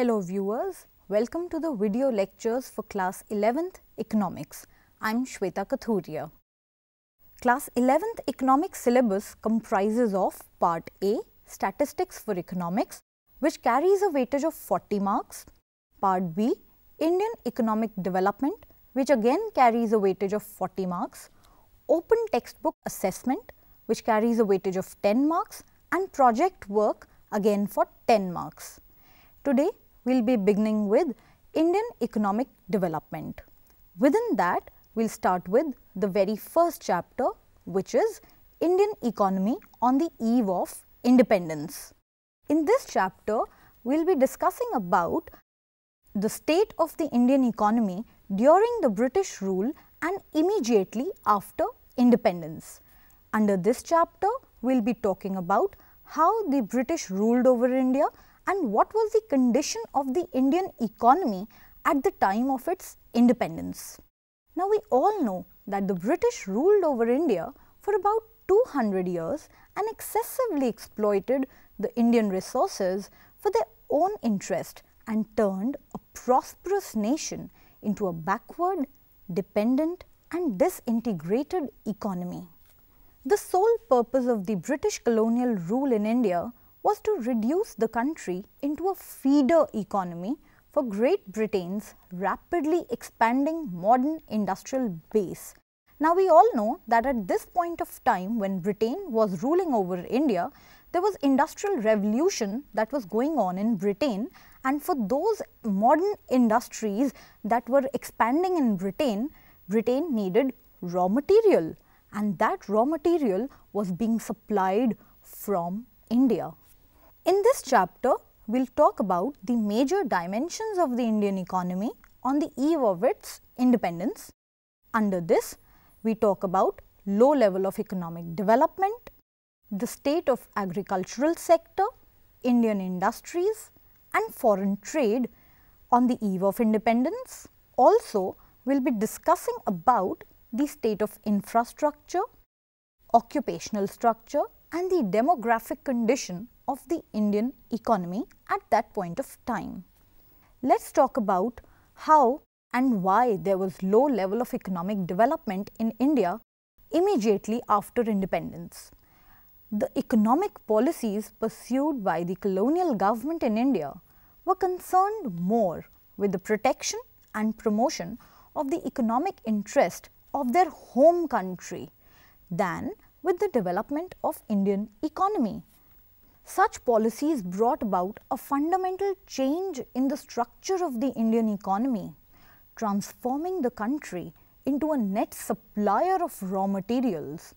Hello viewers, welcome to the video lectures for class 11th Economics. I am Shweta Kathuria. Class 11th Economics syllabus comprises of Part A, Statistics for Economics, which carries a weightage of 40 marks, Part B, Indian Economic Development, which again carries a weightage of 40 marks, Open Textbook Assessment, which carries a weightage of 10 marks, and Project Work again for 10 marks. Today, we will be beginning with Indian Economic Development. Within that, we will start with the very first chapter, which is Indian Economy on the Eve of Independence. In this chapter, we will be discussing about the state of the Indian economy during the British rule and immediately after independence. Under this chapter, we will be talking about how the British ruled over India and what was the condition of the Indian economy at the time of its independence. Now, we all know that the British ruled over India for about 200 years and excessively exploited the Indian resources for their own interest and turned a prosperous nation into a backward, dependent and disintegrated economy. The sole purpose of the British colonial rule in India was to reduce the country into a feeder economy for Great Britain's rapidly expanding modern industrial base. Now, we all know that at this point of time when Britain was ruling over India, there was industrial revolution that was going on in Britain, and for those modern industries that were expanding in Britain, Britain needed raw material, and that raw material was being supplied from India. In this chapter, we will talk about the major dimensions of the Indian economy on the eve of its independence. Under this, we talk about low level of economic development, the state of agricultural sector, Indian industries and foreign trade on the eve of independence. Also, we will be discussing about the state of infrastructure, occupational structure and the demographic condition of the Indian economy at that point of time. Let us talk about how and why there was low level of economic development in India immediately after independence. The economic policies pursued by the colonial government in India were concerned more with the protection and promotion of the economic interest of their home country than with the development of Indian economy. Such policies brought about a fundamental change in the structure of the Indian economy, transforming the country into a net supplier of raw materials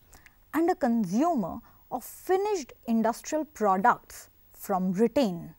and a consumer of finished industrial products from Britain.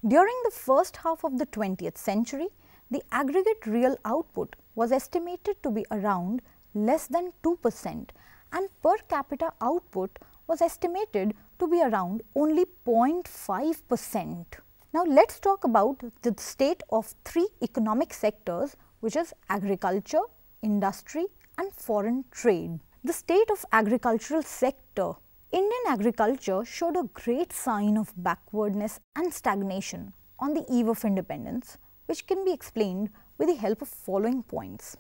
During the first half of the 20th century, the aggregate real output was estimated to be around less than 2% and per capita output was estimated to be around only 0.5%. Now, let us talk about the state of three economic sectors, which is agriculture, industry and foreign trade. The state of agricultural sector. Indian agriculture showed a great sign of backwardness and stagnation on the eve of independence, which can be explained with the help of following points.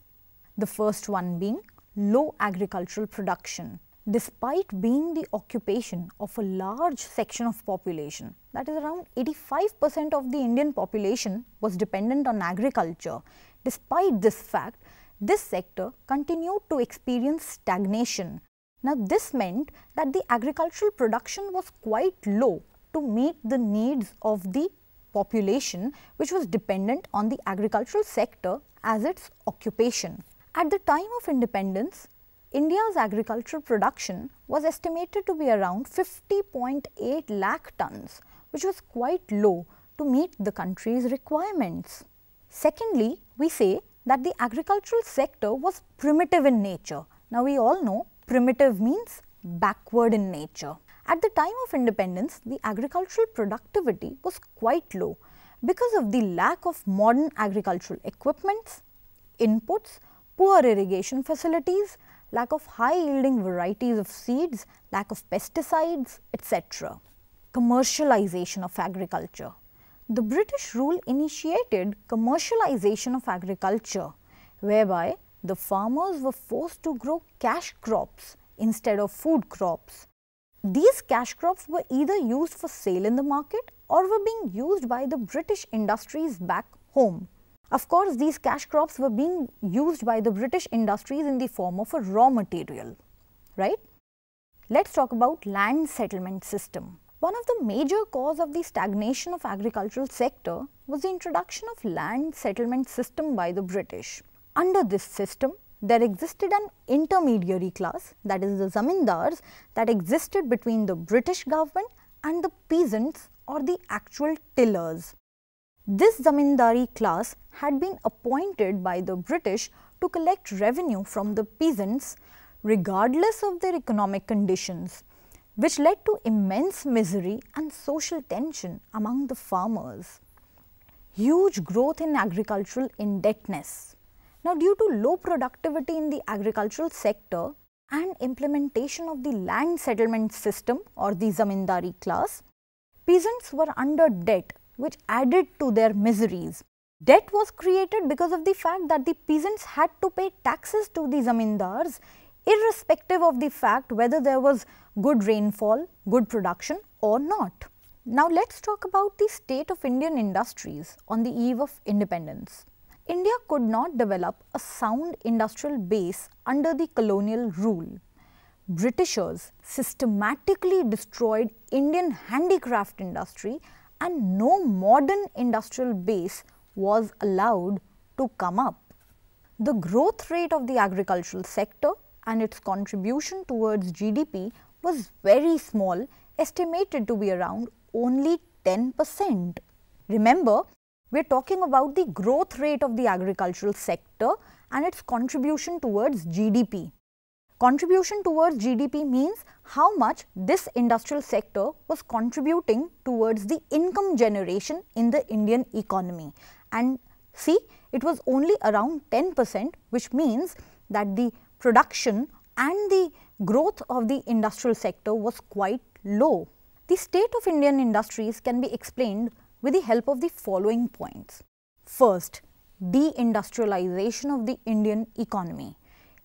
The first one being low agricultural production. Despite being the occupation of a large section of population, that is around 85% of the Indian population was dependent on agriculture. Despite this fact, this sector continued to experience stagnation. Now, this meant that the agricultural production was quite low to meet the needs of the population, which was dependent on the agricultural sector as its occupation. At the time of independence, India's agricultural production was estimated to be around 50.8 lakh tons, which was quite low to meet the country's requirements. Secondly, we say that the agricultural sector was primitive in nature. Now, we all know primitive means backward in nature. At the time of independence, the agricultural productivity was quite low because of the lack of modern agricultural equipments, inputs, poor irrigation facilities, lack of high yielding varieties of seeds, lack of pesticides, etc. Commercialization of agriculture. The British rule initiated commercialization of agriculture, whereby the farmers were forced to grow cash crops instead of food crops. These cash crops were either used for sale in the market or were being used by the British industries back home. Of course, these cash crops were being used by the British industries in the form of a raw material, right? Let's talk about land settlement system. One of the major cause of the stagnation of agricultural sector was the introduction of land settlement system by the British. Under this system, there existed an intermediary class, that is the zamindars, that existed between the British government and the peasants or the actual tillers. This zamindari class had been appointed by the British to collect revenue from the peasants regardless of their economic conditions, which led to immense misery and social tension among the farmers. Huge growth in agricultural indebtedness. Now, due to low productivity in the agricultural sector and implementation of the land settlement system or the zamindari class, peasants were under debt, which added to their miseries. Debt was created because of the fact that the peasants had to pay taxes to the zamindars irrespective of the fact whether there was good rainfall, good production or not. Now, let's talk about the state of Indian industries on the eve of independence. India could not develop a sound industrial base under the colonial rule. Britishers systematically destroyed Indian handicraft industry and no modern industrial base was allowed to come up. The growth rate of the agricultural sector and its contribution towards GDP was very small, estimated to be around only 10%. Remember, we are talking about the growth rate of the agricultural sector and its contribution towards GDP. Contribution towards GDP means how much this industrial sector was contributing towards the income generation in the Indian economy. And see, it was only around 10%, which means that the production and the growth of the industrial sector was quite low. The state of Indian industries can be explained with the help of the following points. First, deindustrialization of the Indian economy.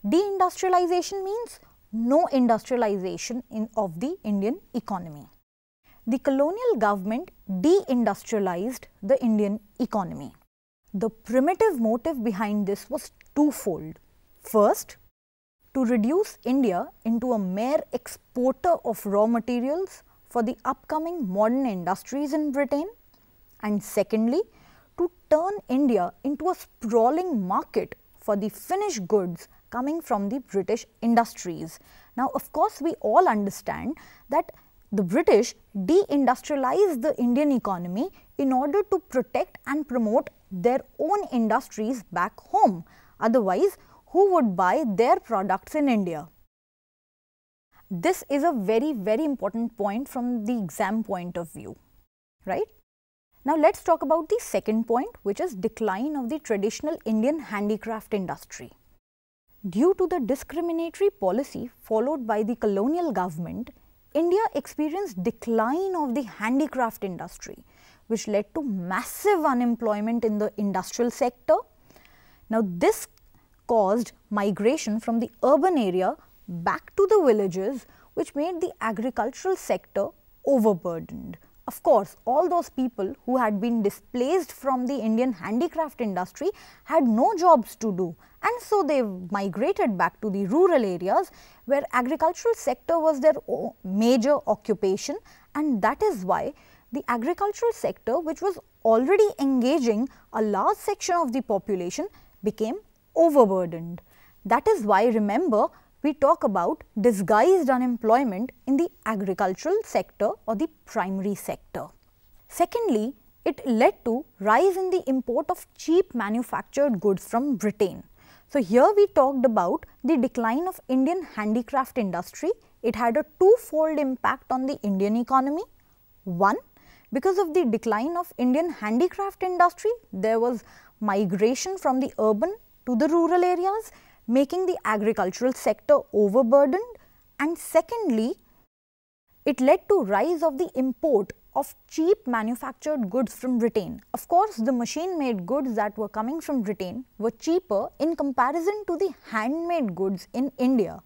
Deindustrialization means no industrialization of the Indian economy. The colonial government deindustrialized the Indian economy. The primitive motive behind this was twofold. First, to reduce India into a mere exporter of raw materials for the upcoming modern industries in Britain, and secondly, to turn India into a sprawling market for the finished goods coming from the British industries. Now, of course, we all understand that the British deindustrialized the Indian economy in order to protect and promote their own industries back home. Otherwise, who would buy their products in India? This is a very important point from the exam point of view, right? Now, let's talk about the second point, which is decline of the traditional Indian handicraft industry. Due to the discriminatory policy followed by the colonial government, India experienced decline of the handicraft industry, which led to massive unemployment in the industrial sector. Now, this caused migration from the urban area back to the villages, which made the agricultural sector overburdened. Of course, all those people who had been displaced from the Indian handicraft industry had no jobs to do, and so they migrated back to the rural areas where agricultural sector was their major occupation, and that is why the agricultural sector, which was already engaging a large section of the population, became overburdened. That is why, remember, we talk about disguised unemployment in the agricultural sector or the primary sector. Secondly, it led to rise in the import of cheap manufactured goods from Britain. So, here we talked about the decline of Indian handicraft industry. It had a twofold impact on the Indian economy. One, because of the decline of Indian handicraft industry, there was migration from the urban to the rural areas, making the agricultural sector overburdened, and secondly, it led to rise of the import of cheap manufactured goods from Britain. Of course, the machine-made goods that were coming from Britain were cheaper in comparison to the handmade goods in India.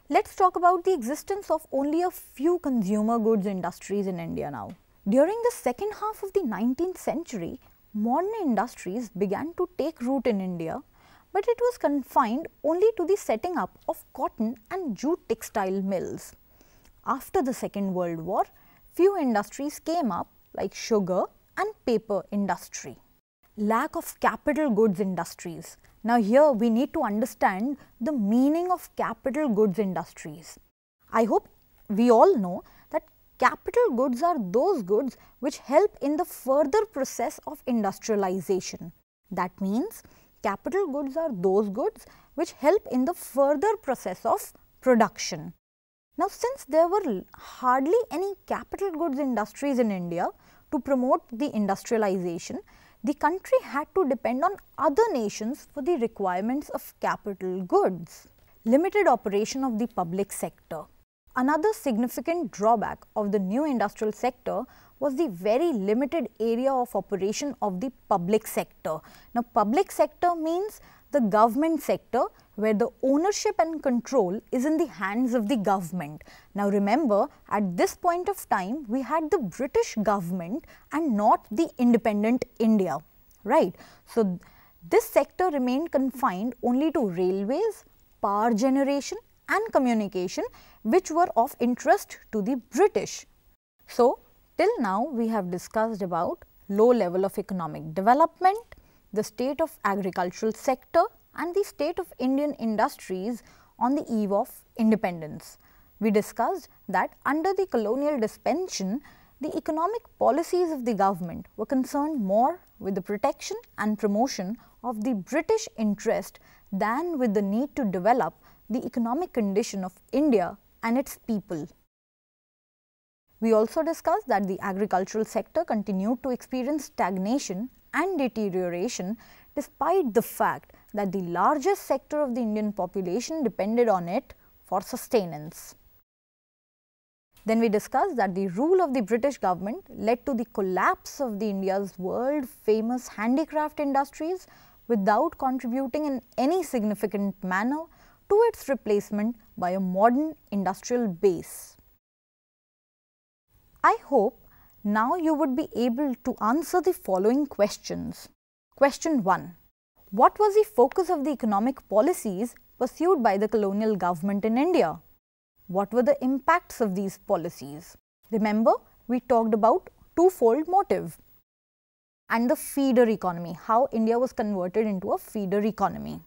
Let's talk about the existence of only a few consumer goods industries in India now. During the second half of the 19th century, modern industries began to take root in India, but it was confined only to the setting up of cotton and jute textile mills. After the Second World War, few industries came up like sugar and paper industry. Lack of capital goods industries. Now here we need to understand the meaning of capital goods industries. I hope we all know that capital goods are those goods which help in the further process of industrialization. That means capital goods are those goods which help in the further process of production. Now, since there were hardly any capital goods industries in India to promote the industrialization, the country had to depend on other nations for the requirements of capital goods. Limited operation of the public sector. Another significant drawback of the new industrial sector was the very limited area of operation of the public sector. Now, public sector means the government sector where the ownership and control is in the hands of the government. Now, remember, at this point of time, we had the British government and not the independent India, right? So, this sector remained confined only to railways, power generation and communication, which were of interest to the British. So, till now we have discussed about low level of economic development, the state of agricultural sector and the state of Indian industries on the eve of independence. We discussed that under the colonial dispensation, the economic policies of the government were concerned more with the protection and promotion of the British interest than with the need to develop the economic condition of India and its people. We also discussed that the agricultural sector continued to experience stagnation and deterioration despite the fact that the largest sector of the Indian population depended on it for sustenance. Then we discussed that the rule of the British government led to the collapse of the India's world famous handicraft industries without contributing in any significant manner to its replacement by a modern industrial base. I hope now you would be able to answer the following questions. Question 1. What was the focus of the economic policies pursued by the colonial government in India? What were the impacts of these policies? Remember, we talked about twofold motive and the feeder economy, how India was converted into a feeder economy.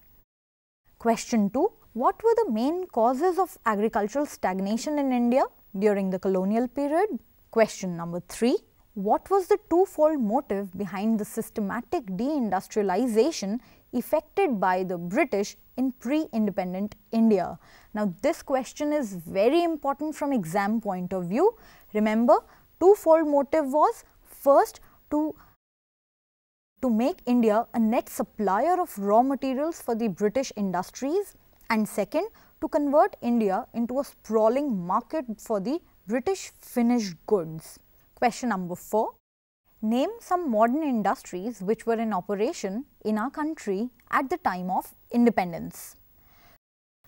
Question 2. What were the main causes of agricultural stagnation in India during the colonial period? Question number 3. What was the twofold motive behind the systematic deindustrialization effected by the British in pre-independent India? Now, this question is very important from exam point of view. Remember, twofold motive was first to make India a net supplier of raw materials for the British industries, and second, to convert India into a sprawling market for the British finished goods. Question number 4. Name some modern industries which were in operation in our country at the time of independence.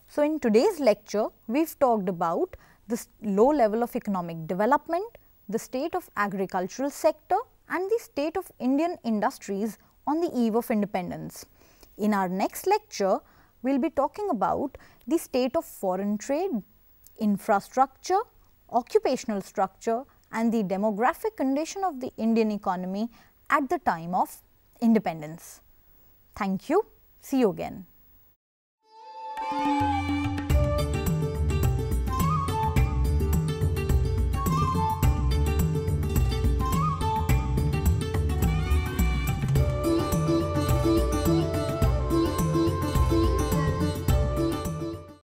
So, in today's lecture, we have talked about the low level of economic development, the state of agricultural sector and the state of Indian industries on the eve of independence. In our next lecture, we will be talking about the state of foreign trade, infrastructure, occupational structure and the demographic condition of the Indian economy at the time of independence. Thank you. See you again.